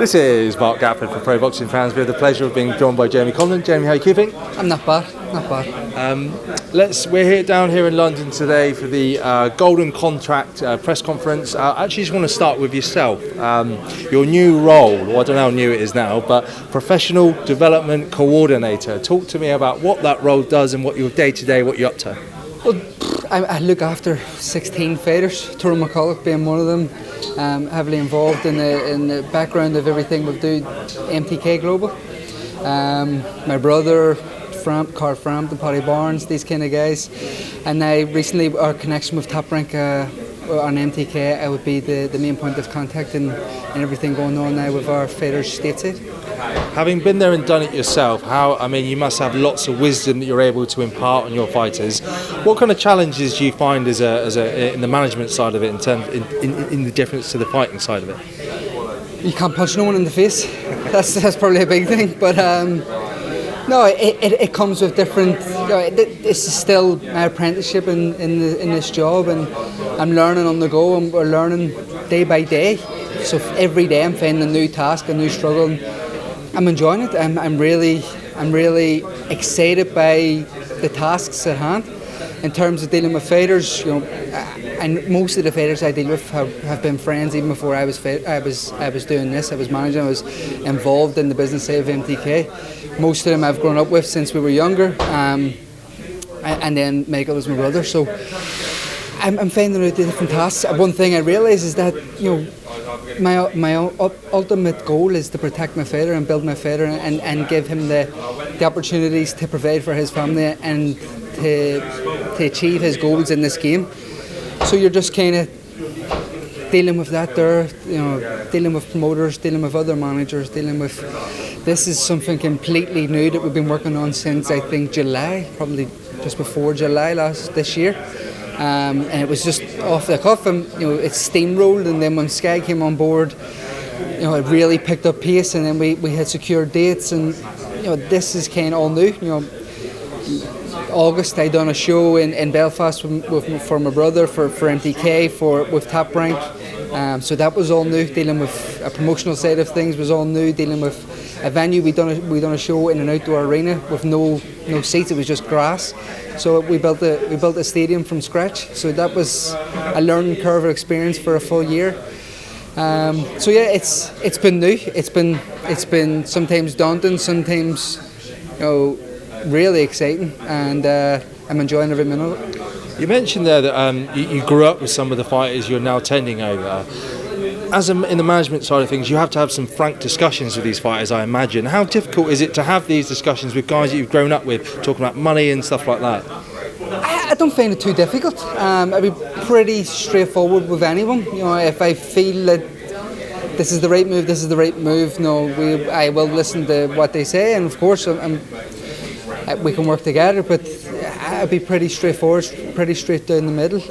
This is Mark Gatford for Pro Boxing Fans. We have the pleasure of being joined by Jamie Conlan. Jamie, how are you keeping? I'm not bad, not bad. We're here down here in London today for the Golden Contract press conference. I actually just want to start with yourself. Your new role, well, I don't know how new it is now, but Professional Development Coordinator. Talk to me about what that role does and what your day-to-day, what you're up to. Well, I look after 16 fighters, Tyrone McCulloch being one of them. Heavily involved in the background of everything we do, MTK Global. My brother, Carl Frampton, Paddy Barnes, these kind of guys. And now recently our connection with Top Rank on MTK, I would be the main point of contact and everything going on now with our fighters stateside. Having been there and done it yourself, you must have lots of wisdom that you're able to impart on your fighters. What kind of challenges do you find as a in the management side of it, in the difference to the fighting side of it? You can't punch no one in the face. That's probably a big thing, but no, it comes with different. This is still my apprenticeship in this job, and I'm learning on the go, and we're learning day by day. So every day I'm finding a new task, a new struggle. And I'm enjoying it. I'm really excited by the tasks at hand. In terms of dealing with fighters, and most of the fighters I deal with have been friends even before I was doing this. I was managing. I was involved in the business side of MTK. Most of them I've grown up with since we were younger, and then Michael was my brother. So I'm finding out the different tasks. One thing I realise is that my ultimate goal is to protect my fighter and build my fighter and give him the opportunities to provide for his family and to achieve his goals in this game. So you're just kind of dealing with that there, dealing with promoters, dealing with other managers, this is something completely new that we've been working on since I think July, probably just before July this year. And it was just off the cuff, and it steamrolled. And then when Sky came on board, it really picked up pace. And then we had secured dates, and this is kind of all new. August I done a show in Belfast for my brother for MTK with Top Rank. So that was all new. Dealing with a promotional side of things was all new. Dealing with a venue, we done a show in an outdoor arena with no seats. It was just grass. So we built a stadium from scratch. So that was a learning curve experience for a full year. So yeah, it's been new. It's been sometimes daunting, sometimes really exciting, and I'm enjoying every minute of it. You mentioned there that you grew up with some of the fighters you're now tending over. In the management side of things, you have to have some frank discussions with these fighters, I imagine. How difficult is it to have these discussions with guys that you've grown up with, talking about money and stuff like that? I don't find it too difficult. I'd be pretty straightforward with anyone. If I feel that this is the right move, I will listen to what they say, and of course we can work together, but I'd be pretty straightforward, pretty straight down the middle.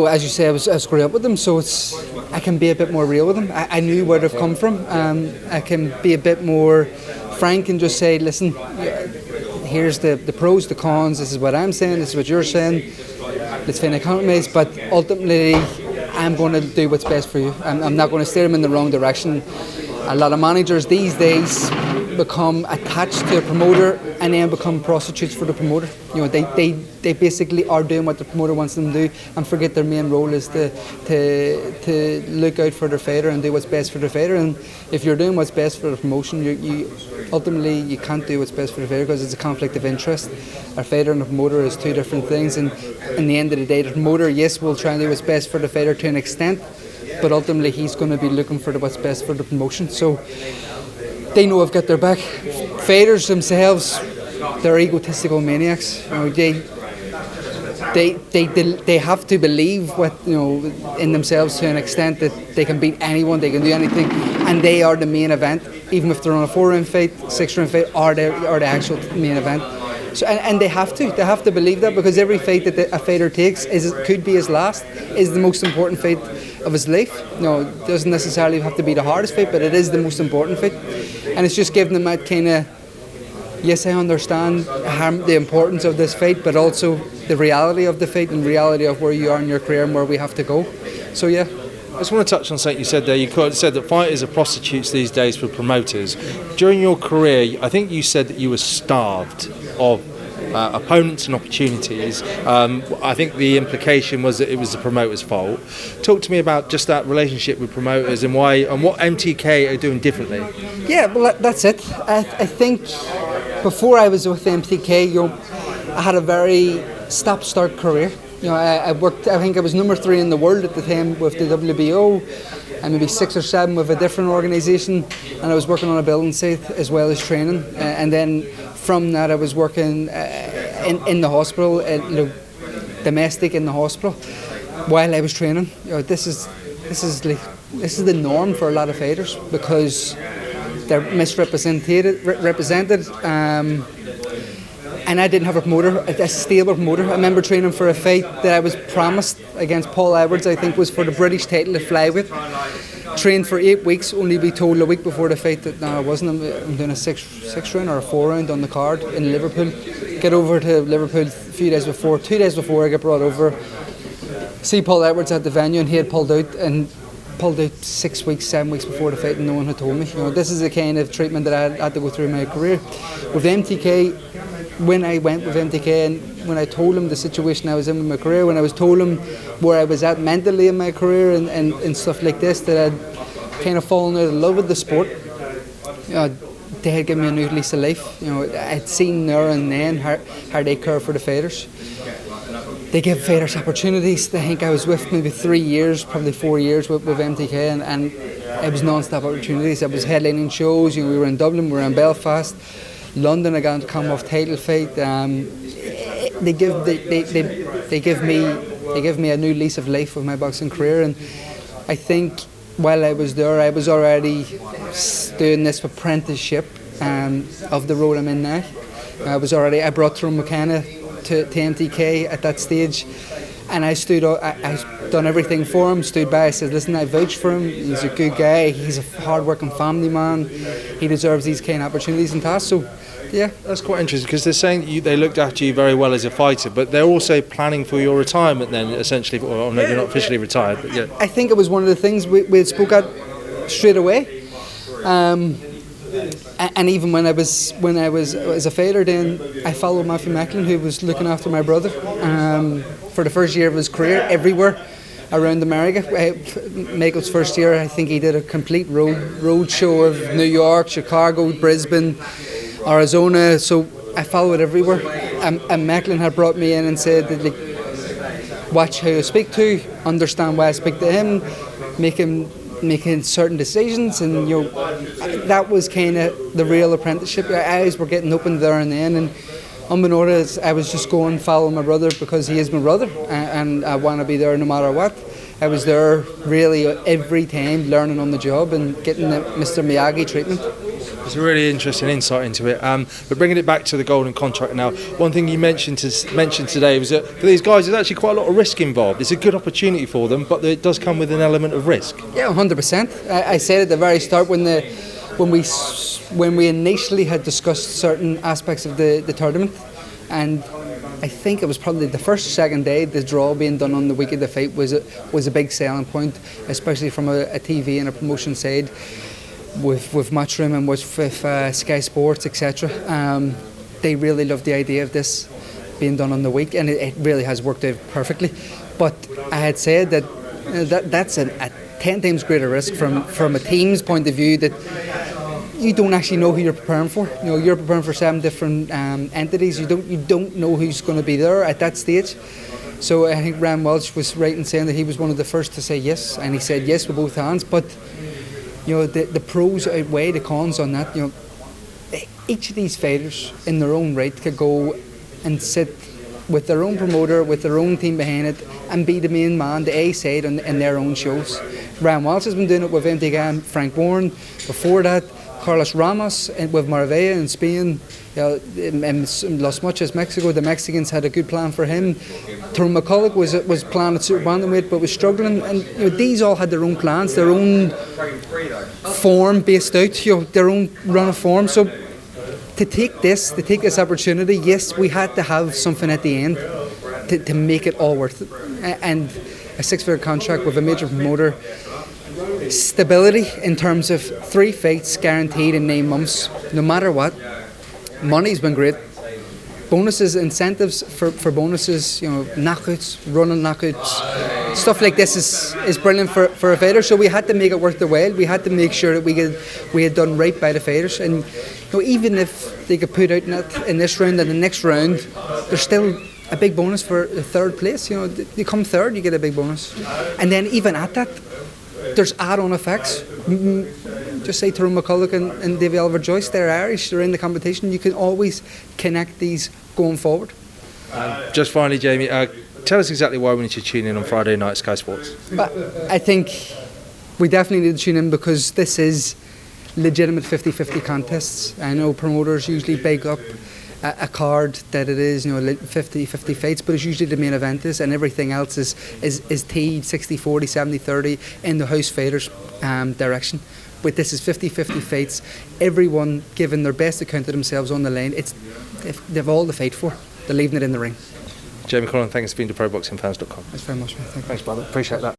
As you say, I was growing up with them, so I can be a bit more real with them. I knew where they've come from. I can be a bit more frank and just say, listen, here's the pros, the cons, this is what I'm saying, this is what you're saying, let's find a compromise, but ultimately I'm going to do what's best for you. I'm not going to steer them in the wrong direction. A lot of managers these days become attached to a promoter and then become prostitutes for the promoter. They basically are doing what the promoter wants them to do and forget their main role is to look out for their fighter and do what's best for their fighter. And if you're doing what's best for the promotion, you ultimately you can't do what's best for the fighter because it's a conflict of interest. A fighter and a promoter is two different things, and in the end of the day, the promoter, yes, will try and do what's best for the fighter to an extent, but ultimately he's going to be looking for what's best for the promotion. So they know I've got their back. Fighters themselves, they're egotistical maniacs. They have to believe in themselves to an extent that they can beat anyone, they can do anything, and they are the main event. Even if they're on a 4-round fight, 6-round fight, or the actual main event. So and they have to believe that, because every fight that a fighter takes could be his last, is the most important fight of his life. It doesn't necessarily have to be the hardest fight, but it is the most important fight. And it's just giving them that kind of, yes, I understand the importance of this fight, but also the reality of the fight and reality of where you are in your career and where we have to go. So yeah. I just want to touch on something you said there. You said that fighters are prostitutes these days for promoters. During your career, I think you said that you were starved of opponents and opportunities. I think the implication was that it was the promoter's fault. Talk to me about just that relationship with promoters and why and what MTK are doing differently. Yeah, well, that's it. I think before I was with MTK, I had a very stop-start career. I worked. I think I was number 3 in the world at the time with the WBO, and maybe 6 or 7 with a different organisation. And I was working on a building site as well as training. And then from that, I was working in the hospital, domestic in the hospital, while I was training. This is the norm for a lot of fighters because they're represented. And I didn't have a promoter, a stable promoter. I remember training for a fight that I was promised against Paul Edwards, I think was for the British title at flyweight. Trained for 8 weeks, only be told a week before the fight that no, I wasn't. I'm doing a six round or a 4 round on the card in Liverpool. Get over to Liverpool a few days before, 2 days before I get brought over. See Paul Edwards at the venue and he had pulled out 6 weeks, 7 weeks before the fight and no one had told me. This is the kind of treatment that I had to go through in my career. With MTK, when I went with MTK and when I told him the situation I was in with my career, when I was told him where I was at mentally in my career and stuff like this, that I'd kind of fallen out of love with the sport, they had given me a new lease of life. I'd seen there and then how they care for the fighters. They give fighters opportunities. I think I was with maybe 3 years, probably 4 years with MTK, and it was non-stop opportunities. I was headlining shows. We were in Dublin, we were in Belfast. London, I got to come off title fight. They give me a new lease of life with my boxing career, and I think while I was there, I was already doing this apprenticeship of the role I'm in now. I brought Tyrone McKenna to MTK at that stage, and I done everything for him. Stood by. I said, "Listen, I vouch for him. He's a good guy. He's a hard-working family man. He deserves these kind of opportunities and tasks." So. Yeah, that's quite interesting because they're saying that they looked after you very well as a fighter, but they're also planning for your retirement then, essentially. Well, no, you're not officially retired, but yeah. I think it was one of the things we spoke at straight away. And even when I was as a fighter, then I followed Matthew Macklin, who was looking after my brother for the first year of his career everywhere around America. Michael's first year, I think he did a complete road show of New York, Chicago, Brisbane, Arizona, so I followed everywhere. And Macklin had brought me in and said that, watch how you speak to, understand why I speak to him, making certain decisions, and that was kind of the real apprenticeship. Our eyes were getting open there and then, and unbeknownst, I was just going following my brother because he is my brother, and I want to be there no matter what. I was there really every time, learning on the job and getting the Mr. Miyagi treatment. It's a really interesting insight into it. But bringing it back to the golden contract now, one thing you mentioned today was that for these guys, there's actually quite a lot of risk involved. It's a good opportunity for them, but it does come with an element of risk. Yeah, 100%. I said at the very start when we initially had discussed certain aspects of the tournament, and I think it was probably the first or second day, the draw being done on the week of the fight was a big selling point, especially from a TV and a promotion side. With Matchroom and with Sky Sports, etc. They really love the idea of this being done on the week, and it really has worked out perfectly. But I had said that's a 10 times greater risk from a team's point of view, that you don't actually know who you're preparing for. You're preparing for 7 different entities. You don't know who's going to be there at that stage. So I think Ryan Welch was right in saying that he was one of the first to say yes, and he said yes with both hands. But the pros outweigh the cons on that. Each of these fighters in their own right could go and sit with their own promoter, with their own team behind it, and be the main man, the A side in their own shows. Ryan Welch has been doing it with MTK and Frank Warren. Before that, Carlos Ramos with Marbella in Spain. In Las Mochas, Mexico, the Mexicans had a good plan for him. Tyrone McCulloch was planned at super bantamweight but was struggling, and these all had their own plans, their own form based out, their own run of form. So to take this opportunity, yes, we had to have something at the end to make it all worth it. And a 6-figure contract with a major promoter. Stability in terms of 3 fights guaranteed in 9 months, no matter what. Money's been great. Bonuses, incentives for bonuses, knockouts, running knockouts, stuff like this is brilliant for a fighter. So we had to make it worth their while. We had to make sure that we had done right by the fighters. And even if they get put out in this round and the next round, there's still a big bonus for the 3rd place. You come 3rd, you get a big bonus. And then even at that, there's add-on effects. Just say Tyrone McCulloch and Davy Oliver Joyce, they're Irish, they're in the competition. You can always connect these going forward. Just finally, Jamie, tell us exactly why we need to tune in on Friday night at Sky Sports. But I think we definitely need to tune in because this is legitimate 50-50 contests. I know promoters usually big up a card that it is 50-50 fights, but it's usually the main event is, and everything else is teed 60-40, 70-30 in the house fighters direction. But this is 50-50 fights, everyone giving their best account of themselves on the line. They've all to fight for. They're leaving it in the ring. Jamie Conlan, thanks for being to ProBoxingFans.com. Thanks very much, man. Thanks, brother. Appreciate that.